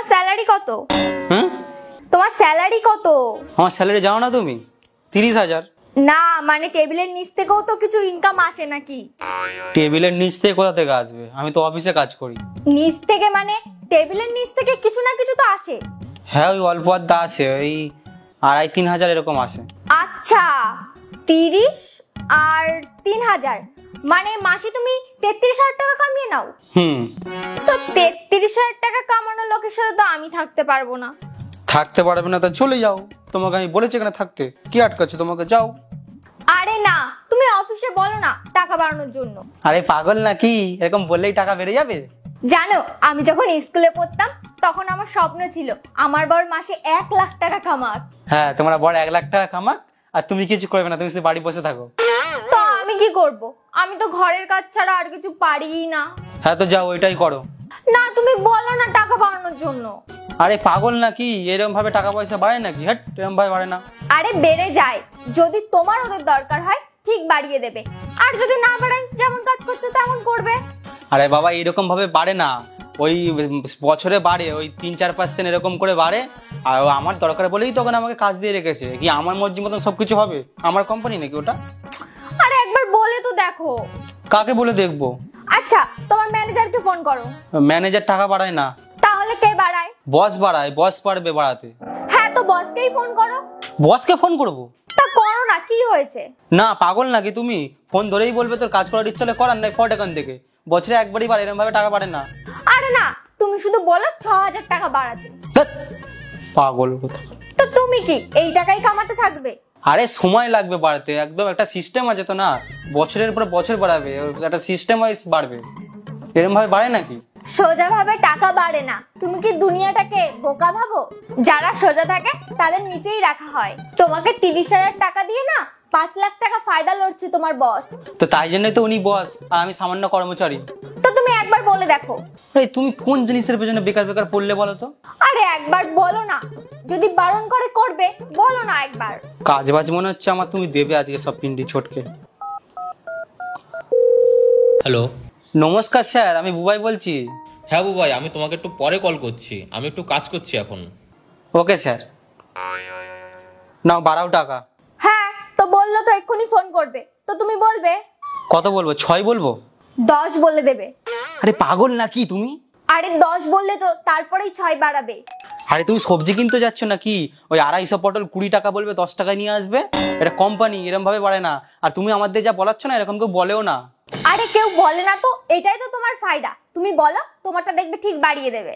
Salary কত? হ্যাঁ, তোমার স্যালারি কত? আমার স্যালারি জানো না তুমি? 30,000। না মানে টেবিলের নিচ থেকেও তো কিছু ইনকাম আসে নাকি? টেবিলের নিচ থেকে কোথা থেকে আসবে? আমি তো অফিসে কাজ করি। নিচ থেকে মানে টেবিলের নিচ থেকে কিছু না কিছু তো আসে। হ্যাঁ, ওই অল্প আধা আসে, ওই 2,500-3,000 এরকম আসে। আচ্ছা, 30 আর 3,000 মানে মাসে তুমি 33,000 টাকা কামিয়ে নাও। তো 33,000 টাকা কামানোর লোকের সাথে তো আমি থাকতে পারবো না। থাকতে পারবে না তো চলে যাও। তোমাকে আমি বলেছি এখানে থাকতে, কি আটকাচ্ছে তোমাকে? যাও। আরে না, তুমি অফিসে বলো না টাকা বাড়ানোর জন্য। আরে পাগল নাকি? এরকম বললেই টাকা বেড়ে যাবে? জানো, আমি যখন স্কুলে পড়তাম তখন আমার স্বপ্ন ছিল আমার বর মাসে 1 লাখ টাকা কামাক। হ্যাঁ, তোমরা বড় 1 লাখ টাকা কামাক আর তুমি কিছু করবে না, তুমি শুধু বাড়ি বসে থাকো। তো আমি কি করব? আমি তো ঘরের কাজ ছাড়া আর কিছু পারিই না। হ্যাঁ, তো যাও, ওইটাই করো। না, তুমি বলো না টাকা বাড়ানোর জন্য। আরে পাগল নাকি? এরকম ভাবে টাকা পয়সা বাড়ে নাকি? হ্যাঁ, এরকম ভাবে বাড়ে না। আরে বেড়ে যায়, যদি তোমার ওদের দরকার হয় ঠিক বাড়িয়ে দেবে, আর যদি না বাড়ায় যেমন কাজ করছো তেমন করবে। আরে বাবা, এরকম ভাবে বাড়ে না, ওই বছরে বাড়ে, ওই 3-4% এরকম করে বাড়ে। আর আমার দরকার বলেই তখন আমাকে কাজ দিয়ে রেখেছে। কি আমার মর্জি মতন সবকিছু হবে? আমার কোম্পানি নাকি ওটা? আরে একবার বলে তো দেখো। কাকে বলে দেখবো? আচ্ছা, তোমার ম্যানেজারকে ফোন করো। ম্যানেজার টাকা বাড়ায় না। তাহলে কে বাড়ায়? বস বাড়ায়, বস পারবে বাড়াতে। হ্যাঁ, তো বসকেই ফোন করো। বসকে ফোন করবো? তা করো না, কি হয়েছে? না, পাগল নাকি তুমি? ফোন ধরেই বলবে তোর কাজ করার ইচ্ছা হলে করার নাই, ফট এখান থেকে। বছরে একবারই বাড়ে, এরকম ভাবে টাকা বাড়ে না। আরে না, তুমি শুধু বলো 6,000 টাকা বাড়াতে। ধ্যাৎ, পাগল কথা। তো তুমি কি এই টাকাই কামাতে থাকবে? আরে সময় লাগবে বাড়তে, একদম একটা সিস্টেম আছে তো না, বছরের পর বছর বাড়াবে, একটা সিস্টেম ওয়াইজ বাড়বে। এরকম ভাবে বাড়ে নাকি? সোজা ভাবে টাকা বাড়ে না। তুমি কি দুনিয়াটাকে বোকা ভাবো? যারা সোজা থাকে তাদের নিচেই রাখা হয়। তোমাকে 30,000 টাকা দিয়ে না 5 লাখ টাকা ফায়দা লড়ছে তোমার বস। তো তাই জন্যই তো উনি বস আর আমি সামান্য কর্মচারী। তো তুমি একবার বলে দেখো। আরে তুমি কোন জিনিসের পেছনে বেকার বেকার পড়লে বলো তো? আরে একবার বলো না, যদি বারণ করে করবে বলো না একবার। কাজ বাজ মনে হচ্ছে আমার, তুমি দেবে আজকে সব পিন্ডি ছোটকে। হ্যালো। নমস্কার স্যার, আমি বুবাই বলছি। হ্যাঁ বুবাই, আমি তোমাকে একটু পরে কল করছি, আমি একটু কাজ করছি এখন। Okay sir. নাও 12 টাকা। হ্যাঁ, তো বললো তো এক্ষুনি ফোন করবে, তো তুমি বলবে। কত বলবো? 6 বলবো? 10 বলে দেবে। আরে পাগল নাকি তুমি? আরে 10 বললে তো তারপরেই 6 বাড়াবে। আরে তুমি সবজি কিনতে যাচ্ছ নাকি? ওই 250 পটল 20 টাকা বলবে, 10 টাকায় নিয়ে আসবে। এটা কোম্পানি, এরকম ভাবে বাড়ে না। আর তুমি আমাদের যা বলাচ্ছ না, এরকম কেউ বলেও না। আরে কেউ বলে না তো, এটাই তো তোমার ফায়দা। তুমি বলো, তোমারটা দেখবে ঠিক বাড়িয়ে দেবে।